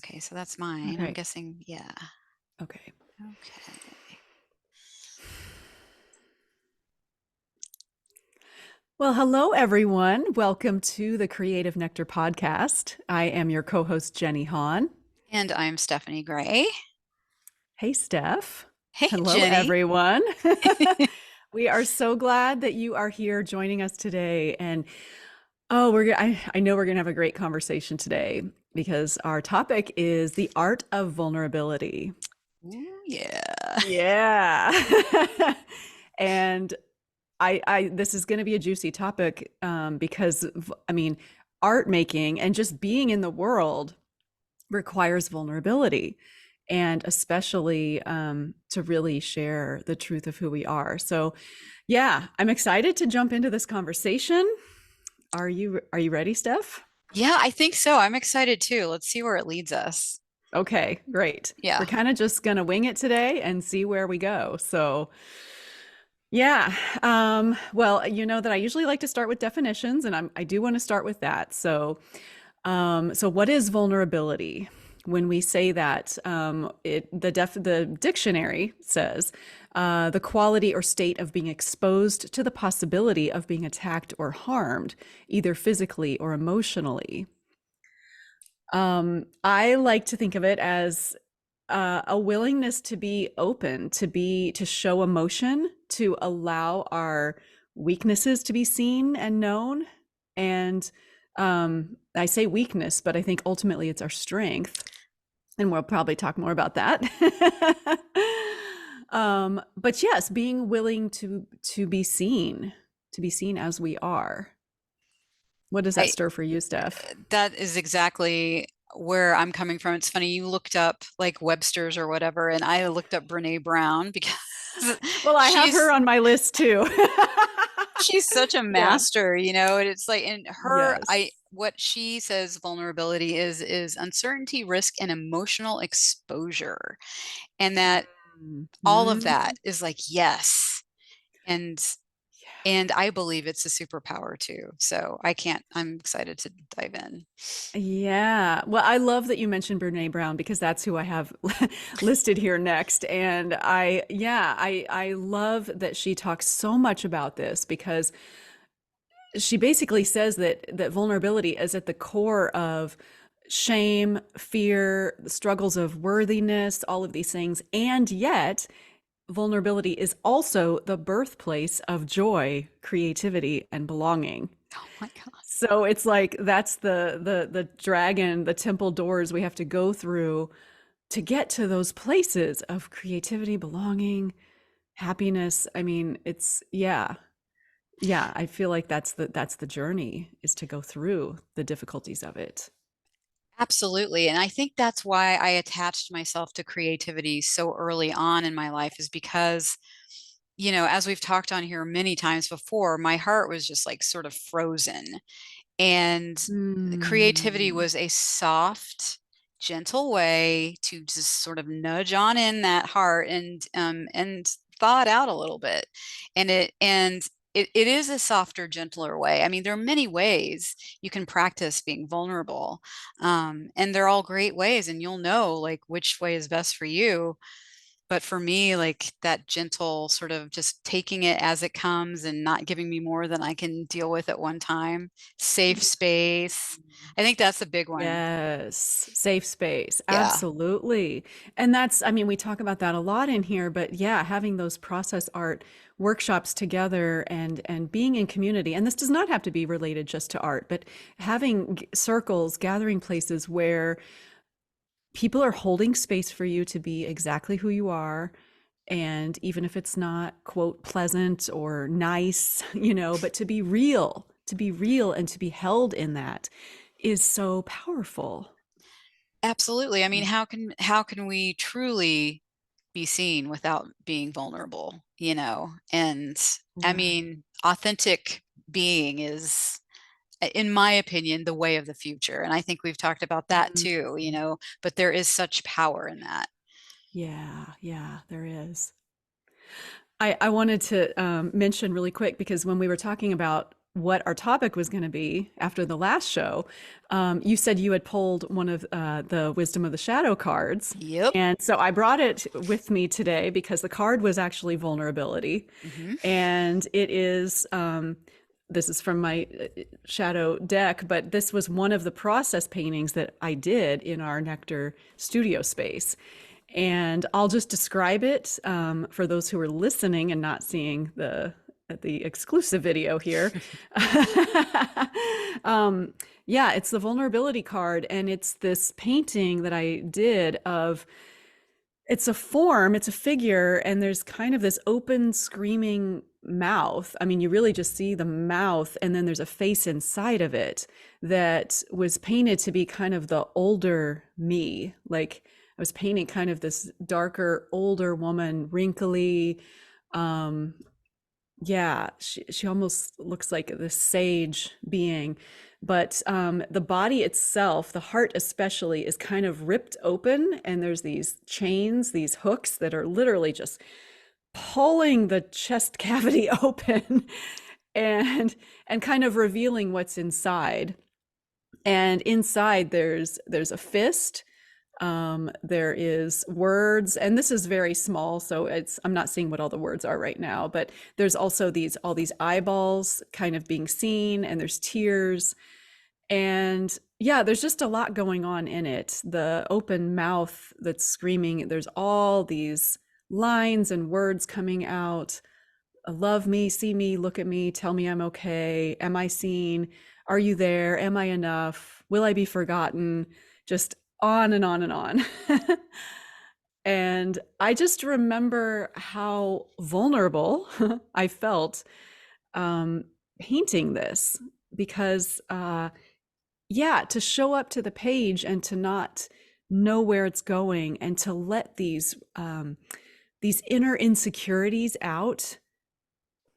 Okay, so that's mine. I'm Okay. guessing, yeah. Okay. Okay. Well, hello, everyone. Welcome to the Creative Nectar podcast. I am your co host, Jenny Hahn. And I'm Stephanie Gray. Hey, Steph. Hey, Hello, Jenny. everyone. We are so glad that you are here joining us today. And I know we're going to have a great conversation today because our topic is the art of vulnerability. Ooh, yeah. Yeah. And this is going to be a juicy topic because, I mean, art making and just being in the world requires vulnerability, and especially to really share the truth of who we are. So, yeah, I'm excited to jump into this conversation. Are you ready, Steph? Yeah, I think so. I'm excited too. Let's see where it leads us. Okay, great. We're Yeah. kind of just going to wing it today and see where we go. So, yeah. Well, you know that I usually like to start with definitions, and I do want to start with that. So what is vulnerability? When we say that, the dictionary says the quality or state of being exposed to the possibility of being attacked or harmed, either physically or emotionally. I like to think of it as a willingness to be open, to show emotion, to allow our weaknesses to be seen and known. And I say weakness, but I think ultimately it's our strength. And we'll probably talk more about that. But yes, being willing to be seen as we are. What does that I stir for you, Steph? That is exactly where I'm coming from. It's funny, you looked up like Webster's or whatever, and I looked up Brené Brown because Well, I have her she's on my list too. she's such a Yeah. master, and it's like in her, I Yes. what she says vulnerability is uncertainty, risk, and emotional exposure. And that all of Mhm. that is like yes. And I believe it's a superpower too. So I'm excited to dive in. Yeah. Well, I love that you mentioned Brene Brown because that's who I have listed here next. And I love that she talks so much about this because she basically says that vulnerability is at the core of shame, fear, the struggles of worthiness, all of these things. And yet, vulnerability is also the birthplace of joy, creativity, and belonging. Oh my God. So it's like that's the dragon, the temple doors we have to go through to get to those places of creativity, belonging, happiness. I mean, it's yeah. Yeah, I feel like that's the journey, is to go through the difficulties of it. Absolutely. And I think that's why I attached myself to creativity so early on in my life, is because, as we've talked on here many times before, my heart was just like sort of frozen. And the creativity Mm. was a soft, gentle way to just sort of nudge on in that heart and thaw it out a little bit. And it is a softer, gentler way. I mean, there are many ways you can practice being vulnerable, and they're all great ways, and you'll know like which way is best for you. But for me, like that gentle sort of just taking it as it comes and not giving me more than I can deal with at one time, safe space. I think that's a big one. Yes, safe space. Yeah. Absolutely. And that's, I mean, we talk about that a lot in here, but yeah, having those process art workshops together and being in community. And this does not have to be related just to art, but having circles, gathering places where people are holding space for you to be exactly who you are. And even if it's not, quote, pleasant or nice, but to be real and to be held in that is so powerful. Absolutely. I mean, how can we truly be seen without being vulnerable, And I Right. mean, authentic being is, in my opinion, the way of the future. And I think we've talked about that Mhm. too, but there is such power in that. Yeah, yeah, there is. I wanted to mention really quick because when we were talking about what our topic was going to be after the last show, you said you had pulled one of the Wisdom of the Shadow cards. Yep. And so I brought it with me today because the card was actually vulnerability. Hmm. And it is, this is from my shadow deck, but this was one of the process paintings that I did in our Nectar studio space. And I'll just describe it for those who are listening and not seeing the exclusive video here. um, yeah, it's the vulnerability card, and it's this painting that I did of, it's a form, it's a figure, and there's kind of this open, screaming mouth. I mean, you really just see the mouth, and then there's a face inside of it that was painted to be kind of the older me. Like I was painting kind of this darker, older woman, wrinkly. Um, yeah, she almost looks like this sage being. But the body itself, the heart especially, is kind of ripped open, and there's these chains, these hooks that are literally just pulling the chest cavity open and kind of revealing what's inside. And inside there's a fist, there is words, and this is very small, so I'm not seeing what all the words are right now, but there's also all these eyeballs kind of being seen, and there's tears. And yeah, there's just a lot going on in it. The open mouth that's screaming, there's all these lines and words coming out. Love me, see me, look at me, tell me I'm okay. Am I seen? Are you there? Am I enough? Will I be forgotten? Just on and on and on. And I just remember how vulnerable I felt um, painting this because yeah, to show up to the page and to not know where it's going and to let these inner insecurities out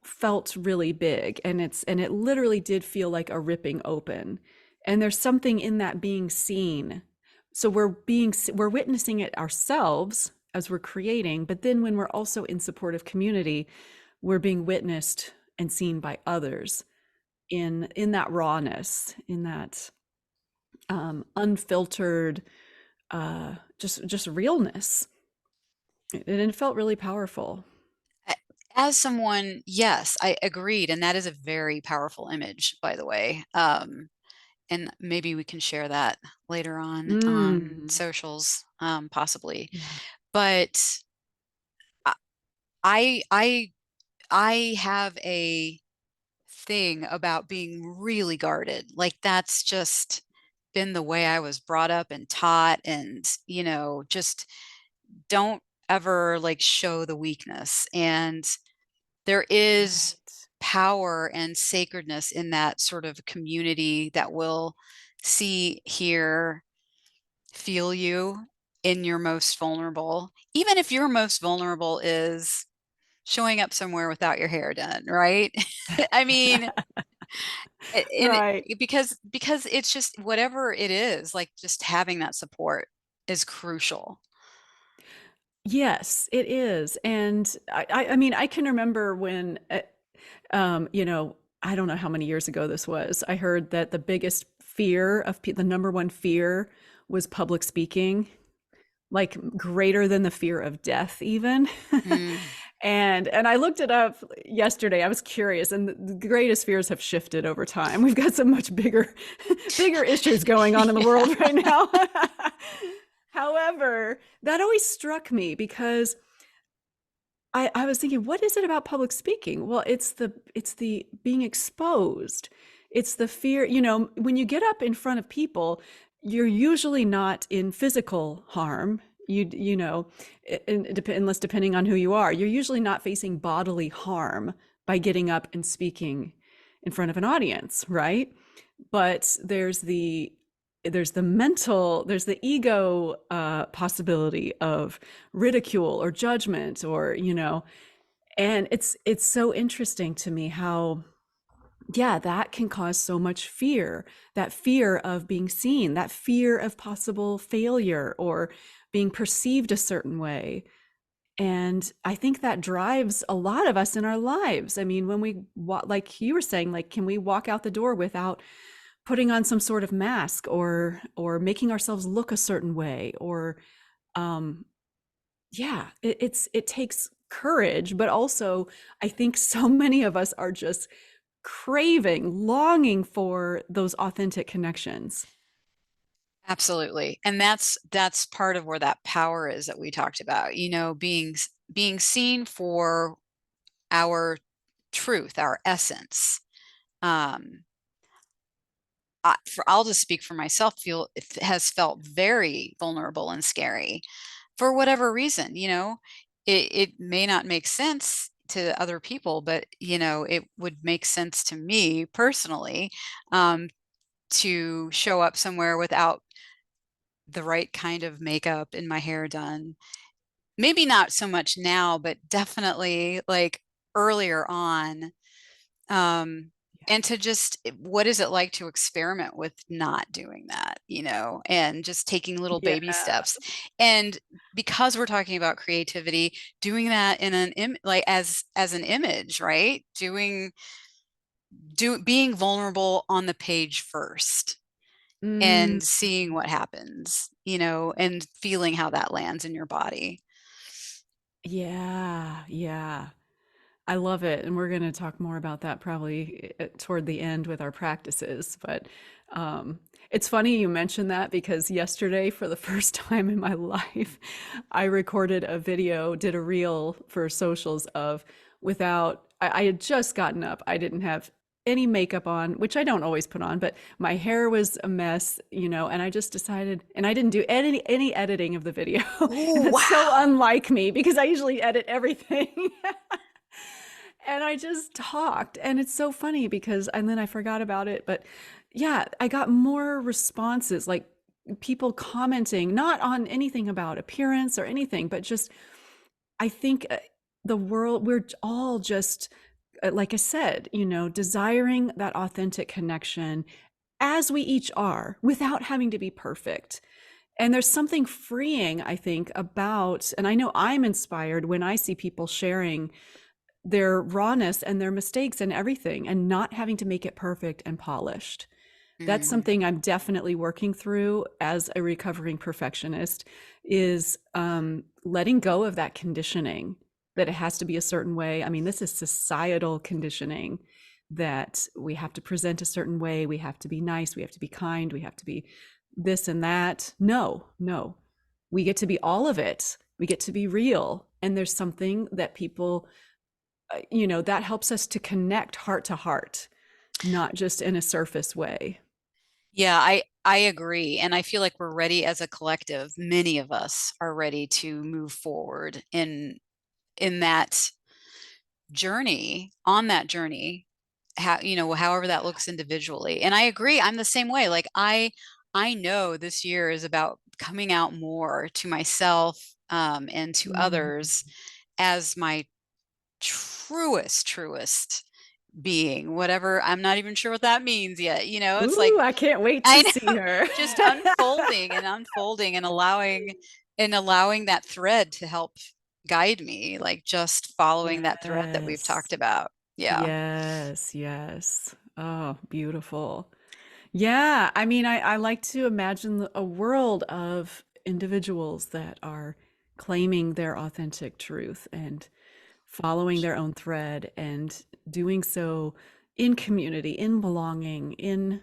felt really big. And it literally did feel like a ripping open. And there's something in that being seen. So we're witnessing it ourselves as we're creating, but then when we're also in supportive community, we're being witnessed and seen by others in that rawness, in that unfiltered, just realness. And it felt really powerful. As someone, yes, I agreed, and that is a very powerful image, by the way. And maybe we can share that later on Mm, socials, possibly. yeah. But I I I have a thing about being really guarded. Like that's just been the way I was brought up and taught, and just don't ever like show the weakness. And there is Right. power and sacredness in that sort of community that will see, hear, feel you in your most vulnerable, even if your most vulnerable is showing up somewhere without your hair done, right? I mean, and Right. because it's just whatever it is, like just having that support is crucial. Yes, it is. And I mean, I can remember when, I don't know how many years ago this was. I heard that the biggest fear the number one fear was public speaking, like greater than the fear of death even. Mm. And I looked it up yesterday. I was curious, and the greatest fears have shifted over time. We've got some much bigger bigger issues going on in the Yeah. world right now. However, that always struck me because I was thinking, what is it about public speaking? Well, it's the being exposed. It's the fear, when you get up in front of people, you're usually not in physical harm. Unless depending on who you are, you're usually not facing bodily harm by getting up and speaking in front of an audience, right? But there's the ego possibility of ridicule or judgment, or and it's so interesting to me how, yeah, that can cause so much fear, that fear of being seen, that fear of possible failure or being perceived a certain way. And I think that drives a lot of us in our lives. I mean, when like you were saying, like, can we walk out the door without putting on some sort of mask, or making ourselves look a certain way, or um yeah, it takes courage, but also I think so many of us are just craving, longing for those authentic connections. Absolutely. And that's part of where that power is that we talked about, being seen for our truth, our essence. Um, I'll just speak for myself, feel it has felt very vulnerable and scary for whatever reason, it may not make sense to other people, but it would make sense to me personally, um, to show up somewhere without the right kind of makeup and my hair done. Maybe not so much now, but definitely like earlier on. Um, and to just, what is it like to experiment with not doing that, and just taking little baby Yeah. steps. And because we're talking about creativity, doing that in like as an image, right? Being vulnerable on the page first Mm, and seeing what happens, and feeling how that lands in your body. yeah, yeah. I love it, and we're going to talk more about that probably toward the end with our practices. But it's funny you mentioned that, because yesterday, for the first time in my life, I recorded a video, did a reel for socials of I had just gotten up. I didn't have any makeup on, which I don't always put on, but my hair was a mess, and I just decided, and I didn't do any editing of the video. And Oh, that's so wow. unlike me, because I usually edit everything. And I just talked, and it's so funny because, and then I forgot about it, but yeah, I got more responses, like people commenting, not on anything about appearance or anything, but just, I think the world, we're all just, like I said, desiring that authentic connection, as we each are, without having to be perfect. And there's something freeing, I think, about, and I know I'm inspired when I see people sharing their rawness and their mistakes and everything, and not having to make it perfect and polished. That's Mm, something I'm definitely working through as a recovering perfectionist, is letting go of that conditioning that it has to be a certain way. I mean, this is societal conditioning, that we have to present a certain way, we have to be nice, we have to be kind, we have to be this and that. No, no. We get to be all of it. We get to be real. And there's something that people, that helps us to connect heart to heart, not just in a surface way. yeah, I agree. And I feel like we're ready as a collective. Many of us are ready to move forward in that journey, on that journey, however that looks individually. And I agree, I'm the same way. Like I know this year is about coming out more to myself, and to Mm. others as my truest being, whatever. I'm not even sure what that means yet. It's like Ooh, I can't wait to I see know, her. just unfolding and allowing that thread to help guide me, like just following that thread that we've Yes. talked about. Yeah. Yes, yes. Oh, beautiful. Yeah, I mean, I like to imagine a world of individuals that are claiming their authentic truth and following their own thread, and doing so in community, in belonging, in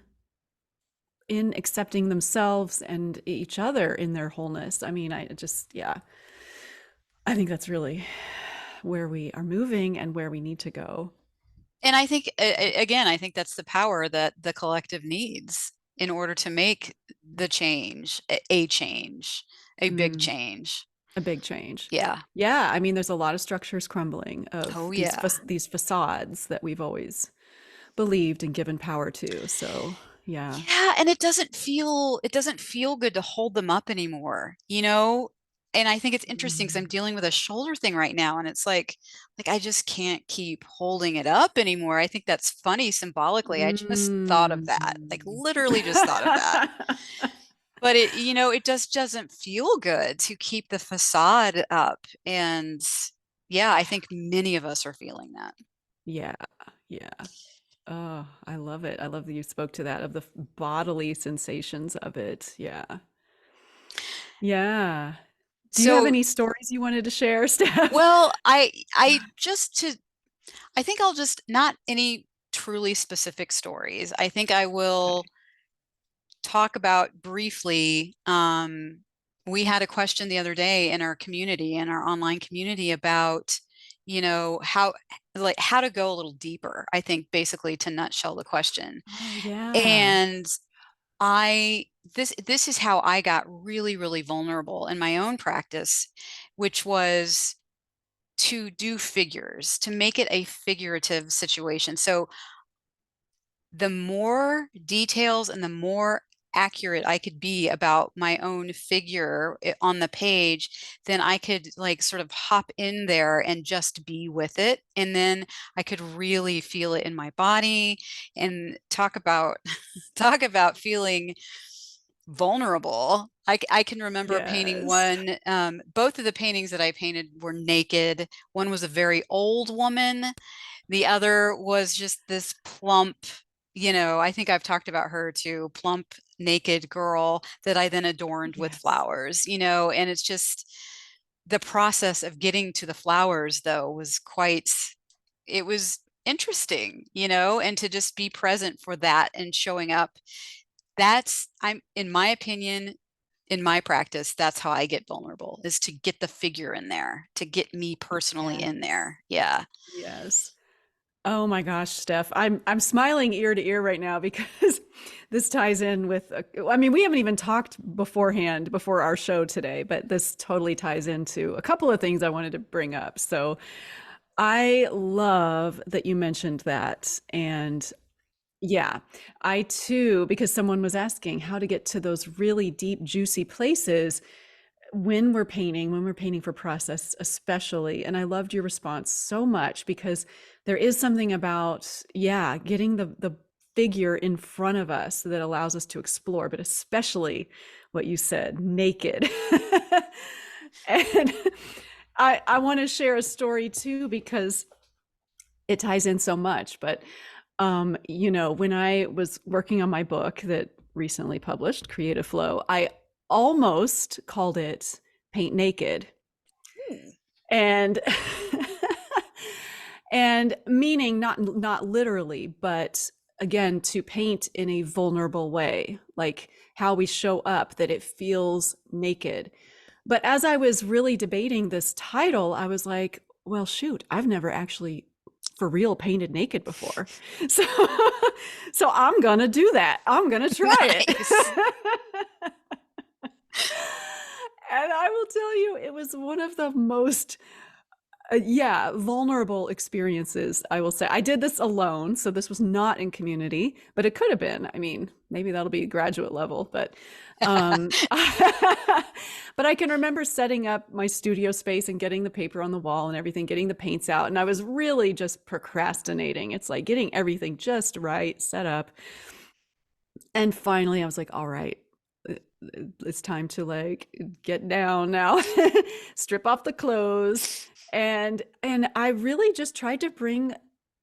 accepting themselves and each other in their wholeness. I mean, I just, yeah, I think that's really where we are moving and where we need to go. And I think, again, I think that's the power that the collective needs in order to make the change, a big Mm, change. a big change. Yeah. Yeah, I mean, there's a lot of structures crumbling, of Oh, yeah. these facades that we've always believed and given power to. So, yeah. Yeah, and it doesn't feel good to hold them up anymore, And I think it's interesting because I'm Mm. dealing with a shoulder thing right now, and it's like I just can't keep holding it up anymore. I think that's funny symbolically. I just thought of that. Like Mm. literally just thought of that. But it just doesn't feel good to keep the facade up. And yeah, I think many of us are feeling that. Yeah, yeah. Oh, I love it. I love that you spoke to that of the bodily sensations of it. Yeah. Yeah. Do you have So, any stories you wanted to share, Steph? well, I think I'll just not any truly specific stories. I think I will Okay. talk about briefly. We had a question the other day in our community, in our online community, about, how how to go a little deeper, I think, basically to nutshell the question. Oh, yeah. And I this is how I got really, really vulnerable in my own practice, which was to do figures, to make it a figurative situation. So the more details and the more accurate I could be about my own figure on the page, then I could like sort of hop in there and just be with it. And then I could really feel it in my body and talk about talk about feeling vulnerable. I can remember painting Yes. one, both of the paintings that I painted were naked. One was a very old woman, the other was just this plump, I think I've talked about her too, plump, naked girl that I then adorned with Yes. flowers, and it's just the process of getting to the flowers, though, it was interesting, and to just be present for that and showing up. In my opinion, in my practice, that's how I get vulnerable, is to get the figure in there, to get me personally in Yes. there. Yeah. Yes. Oh my gosh, Steph. I'm smiling ear to ear right now because this ties in with I mean, we haven't even talked beforehand before our show today, but this totally ties into a couple of things I wanted to bring up. So, I love that you mentioned that. And yeah, I too, because someone was asking how to get to those really deep, juicy places when we're painting for process, especially. And I loved your response so much because there is something about, yeah, getting the figure in front of us that allows us to explore, but especially what you said, naked. And I want to share a story too because it ties in so much. But when I was working on my book that recently published, Creative Flow, I almost called it Paint Naked. Hmm. And and meaning not literally, but again to paint in a vulnerable way, like how we show up, that it feels naked. But as I was really debating this title, I was like, well, shoot, I've never actually for real painted naked before. So so I'm gonna do that. I'm gonna try it. Nice. And I will tell you, it was one of the most yeah, vulnerable experiences, I will say. I did this alone, so this was not in community, but it could have been. I mean, maybe that'll be graduate level, but but I can remember setting up my studio space and getting the paper on the wall and everything, getting the paints out, and I was really just procrastinating. It's like getting everything just right, set up. And finally I was like, all right, it's time to like get down now, strip off the clothes. And I really just tried to bring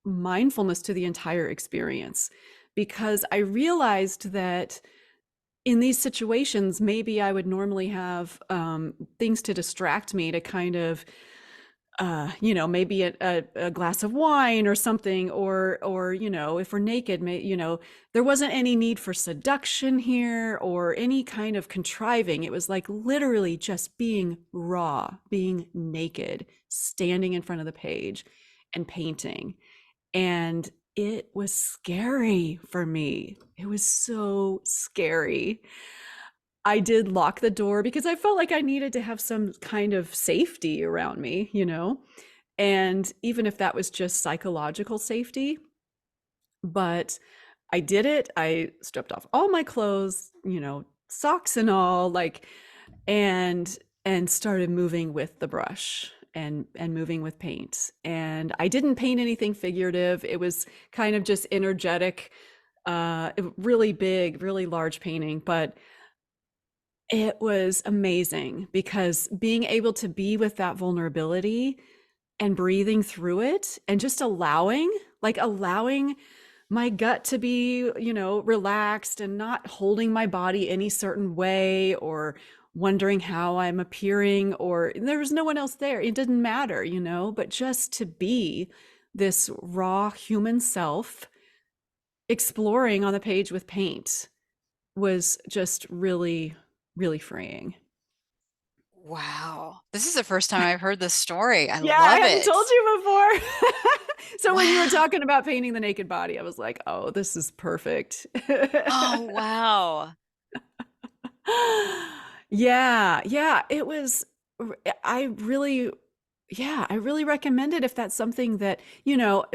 mindfulness to the entire experience because I realized that in these situations maybe I would normally have things to distract me, to kind of maybe a glass of wine or something, or if we're naked, there wasn't any need for seduction here or any kind of contriving. It was like literally just being raw, being naked, standing in front of the page and painting. And it was scary for me. It was so scary. I did lock the door because I felt like I needed to have some kind of safety around me. And even if that was just psychological safety, but I did it. I stripped off all my clothes, socks and all, like, and started moving with the brush and moving with paint. And I didn't paint anything figurative. It was kind of just energetic, really big, really large painting, but It was amazing because being able to be with that vulnerability and breathing through it and just allowing, like allowing my gut to be, relaxed and not holding my body any certain way or wondering how I'm appearing, or there was no one else there. It didn't matter, but just to be this raw human self exploring on the page with paint was just really, really freeing. Wow. This is the first time I've heard this story. I Yeah, I love hadn't it. told you before. So when you were Wow. talking about painting the naked body, I was like, oh, this is perfect. Oh, wow. Yeah, yeah, it was I really yeah, I really recommend it if that's something that,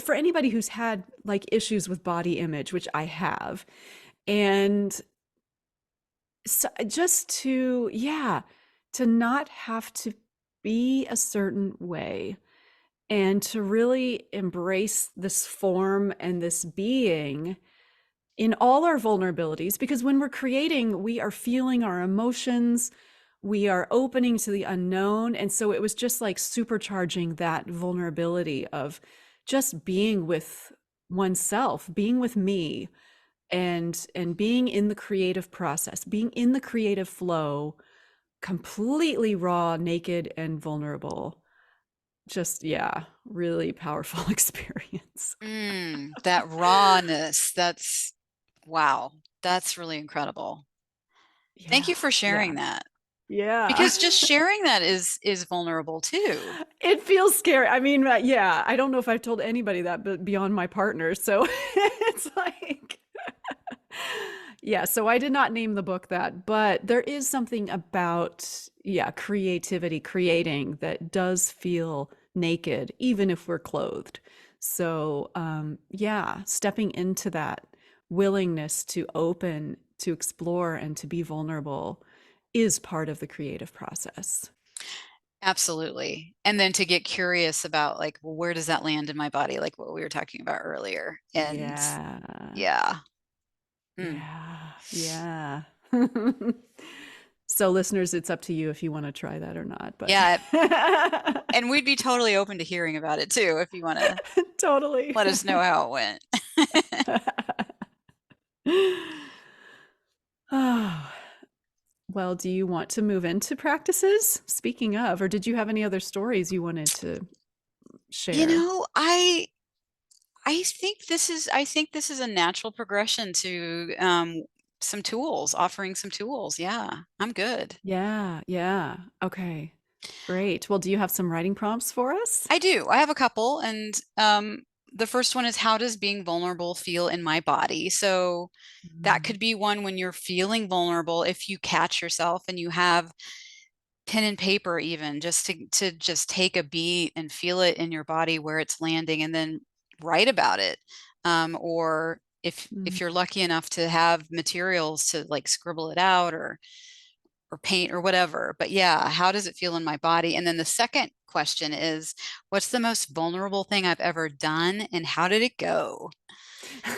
for anybody who's had like issues with body image, which I have. And so just to, yeah, to not have to be a certain way and to really embrace this form and this being in all our vulnerabilities, because when we're creating, we are feeling our emotions, we are opening to the unknown. And so it was just like supercharging that vulnerability of just being with oneself, being with me, and being in the creative process, being in the creative flow, completely raw, naked, and vulnerable. Just, yeah, really powerful experience. That rawness. Wow. That's really incredible. Thank Yeah, you for sharing yeah, that. yeah. Because just sharing that is vulnerable too. It feels scary. I mean, yeah, I don't know if I've told anybody that, but beyond my partner. So it's like, yeah, so I did not name the book that, but there is something about, yeah, creativity, creating that does feel naked, even if we're clothed. So, yeah, stepping into that willingness to open, to explore, and to be vulnerable is part of the creative process. Absolutely. And then to get curious about like, well, where does that land in my body? Like what we were talking about earlier. And Yeah. yeah. Mm. Yeah. Yeah. So listeners, it's up to you if you want to try that or not, but Yeah. And we'd be totally open to hearing about it too if you want to totally. let us know how it went. Oh, well, do you want to move into practices? Speaking of, or did you have any other stories you wanted to You share? know, I think this is a natural progression to some tools, offering some tools. Yeah, I'm good. Yeah, yeah. Okay. Great. Well, do you have some writing prompts for us? I do. I have a couple, and the first one is how does being vulnerable feel in my body? So that Mm. could be one when you're feeling vulnerable, if you catch yourself and you have pen and paper even just to just take a beat and feel it in your body where it's landing and then write about it. Or if you're Mm. lucky enough to have materials to like scribble it out or paint or whatever. But yeah, how does it feel in my body? And then the second question is, what's the most vulnerable thing I've ever done and how did it go?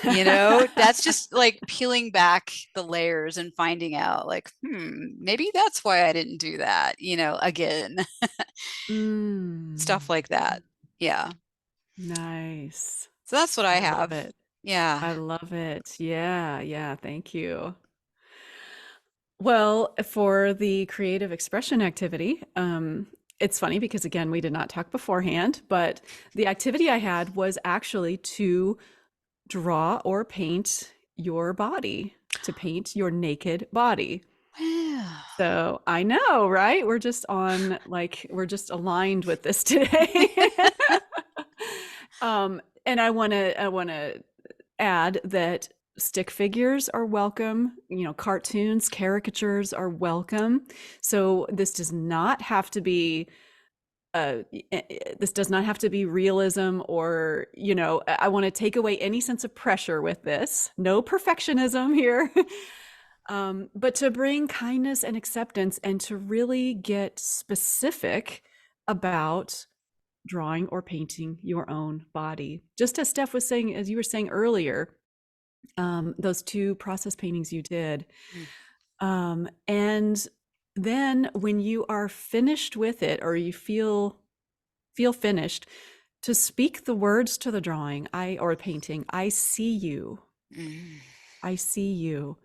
That's just like peeling back the layers and finding out, like, maybe that's why I didn't do that, again, stuff Mm. like that. Yeah. Nice. So that's what I I love have. it. Yeah. I love it. Yeah, yeah, thank you. Well, for the creative expression activity, it's funny because again, we did not talk beforehand, but the activity I had was actually to draw or paint your body, to paint your naked body. Well, So I know, right? We're just aligned with this today. And I want to add that stick figures are welcome, cartoons, caricatures are welcome. So uh, this does not have to be realism, or I want to take away any sense of pressure with this. No perfectionism here. But to bring kindness and acceptance and to really get specific about drawing or painting your own body. Just as Steph was saying, as you were saying earlier, those two process paintings you did. mm, And then when you are finished with it, or you feel finished, to speak the words to the drawing, I or painting, I see you. Mm. I see you.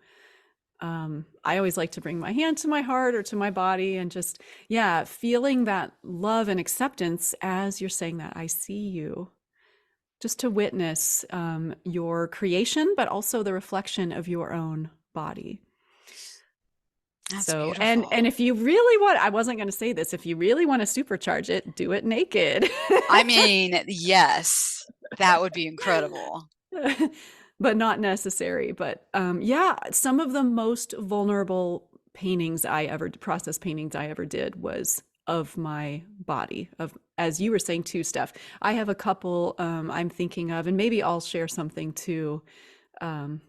I always like to bring my hand to my heart or to my body and just, yeah, feeling that love and acceptance as you're saying that, I see you. Just to witness your creation, but also the reflection of your own body. That's So, beautiful. and if you really want, I wasn't going to say this, if you really want to supercharge it, do it naked. I mean, yes, that would be incredible. But not necessary. But yeah, some of the most vulnerable paintings I ever, process paintings I ever did was of my body, of, as you were saying too, Steph. I have a couple I'm thinking of, and maybe I'll share something too. Um,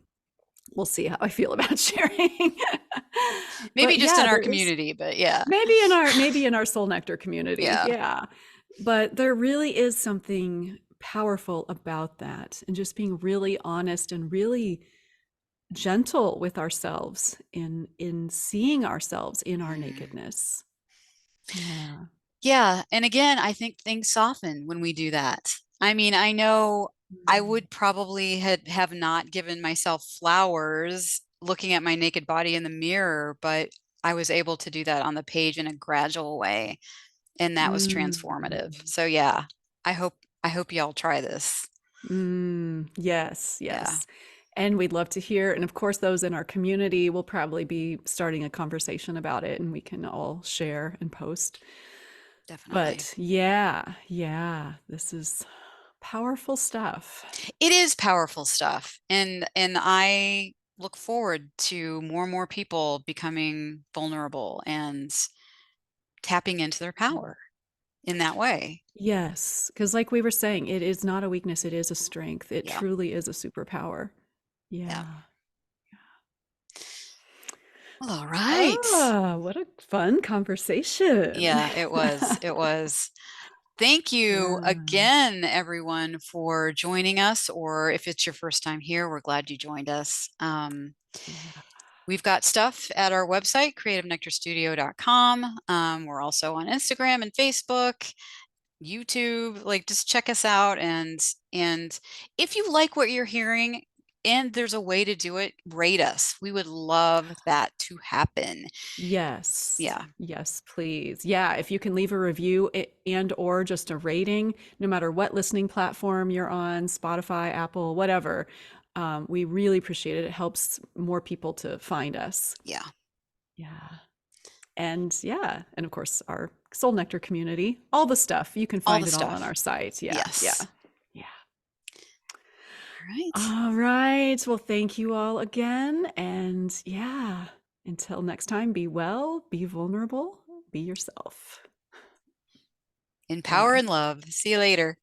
we'll see how I feel about sharing. Maybe But just in yeah, our there is, community, but yeah. maybe in our soul nectar community. Yeah. Yeah. But there really is something powerful about that, and just being really honest and really gentle with ourselves in seeing ourselves in our Mm. nakedness. Yeah. Yeah. And again, I think things soften when we do that. I mean, I know I Mm. would probably have not given myself flowers looking at my naked body in the mirror, but I was able to do that on the page in a gradual way, and that was transformative. Mm. So yeah, I hope y'all try this. Yes, Yeah, yes. And we'd love to hear. And of course, those in our community will probably be starting a conversation about it, and we can all share and post. definitely. But yeah, yeah, this is powerful stuff. It is powerful stuff. And I look forward to more and more people becoming vulnerable and tapping into their power in that way. Yes, because like we were saying, it is not a weakness, it is a strength. It Yeah. truly is a superpower. Yeah. Yeah. Well, all right. Ah, what a fun conversation. Yeah, it was. It was. Thank you Yeah. again, everyone, for joining us. Or if it's your first time here, we're glad you joined us. Yeah. We've got stuff at our website, creativenectarstudio.com. We're also on Instagram and Facebook, YouTube. Like, just check us out. And if you like what you're hearing and there's a way to do it, rate us. We would love that to happen. Yes. Yeah. Yes, please. Yeah, if you can leave a review and or just a rating, no matter what listening platform you're on, Spotify, Apple, whatever, we really appreciate it. It helps more people to find us. Yeah. Yeah. And yeah, and of course our Soul Nectar community, all the stuff. You can All the find it all on stuff. our site. Yeah, yeah. Yes. Yeah. All right. All right. Well, thank you all again. And yeah, until next time, be well, be vulnerable, be yourself. In Bye power bye. and love. See you later.